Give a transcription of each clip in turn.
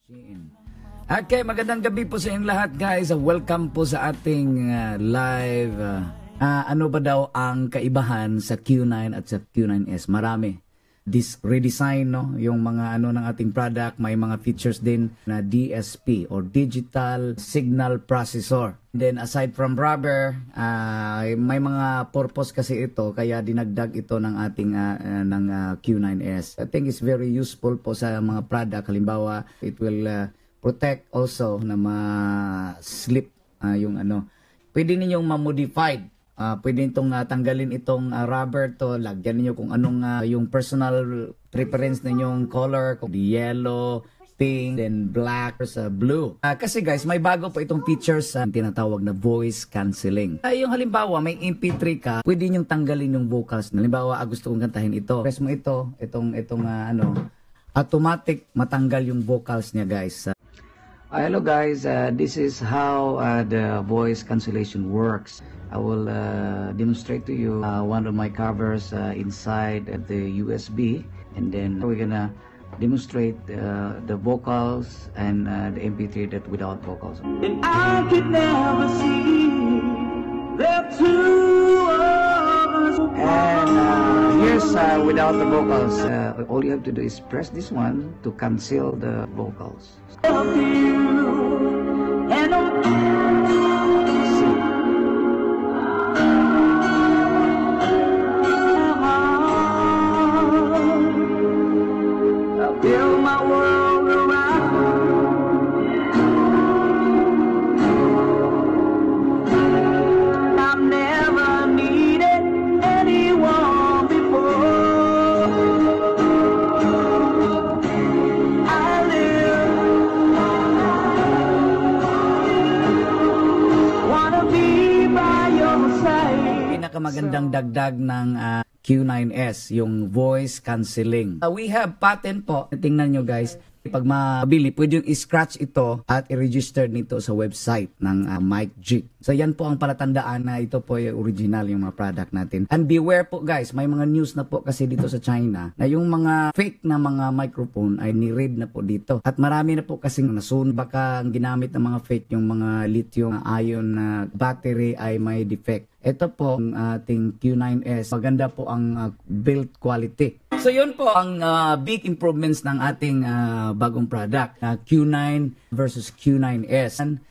Okay, magandang gabi po sa inyong lahat guys. Welcome po sa ating live. Ano ba daw ang kaibahan sa Q9 at sa Q9S? Marami. Redesign, no? Yung mga ano ng ating product, may mga features din na DSP or Digital Signal Processor. Then aside from rubber, may mga purpose kasi ito kaya dinagdag ito ng ating ng Q9S. I think it's very useful po sa mga product. Halimbawa, it will protect also na ma-slip yung ano. Pwede ninyong ma-modified. Pwede itong tanggalin itong rubber to, lagyan niyo kung anong yung personal preference ninyong color, kung yellow, pink, then black, or blue. Kasi guys, may bago po itong features sa tinatawag na voice cancelling. Yung halimbawa, may MP3 ka, pwede niyong tanggalin yung vocals. Halimbawa, gusto kong kantahin ito. Press mo itong automatic matanggal yung vocals niya guys. Hello guys, this is how the voice cancellation works. I will demonstrate to you one of my covers inside the USB, and then we're gonna demonstrate the vocals and the MP3 that without vocals. And I could never see the two of us. And here's without the vocals. All you have to do is press this one to cancel the vocals. Build my world around. I've never needed anyone before. I live, wanna be by your side. Pinakamagandang dagdag ng Q9S, yung voice cancelling. We have patent po. Tingnan nyo guys, pag mabili, pwede yung i-scratch ito at i-register nito sa website ng Mike G. So yan po ang palatandaan na ito po yung original yung mga product natin. And beware po guys, may mga news na po kasi dito sa China na yung mga fake na mga microphone ay ni-read na po dito. At marami na po kasing nasun, baka ang ginamit ng mga fake yung mga lithium ion na battery ay may defect. Ito po ang ating Q9S. Maganda po ang build quality. So yun po ang big improvements ng ating bagong product, Q9 versus Q9S. And,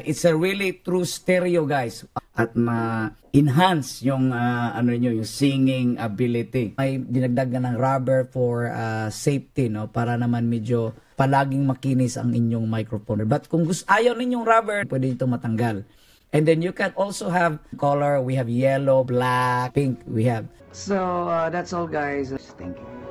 it's a really true stereo guys, at ma-enhance yung yung singing ability. May dinagdag na ng rubber for safety, no, para naman medyo palaging makinis ang inyong microphone. But kung ayaw ninyong rubber, pwede ito matanggal. And then you can also have color. We have yellow, black, pink. We have. So that's all guys. Thank you.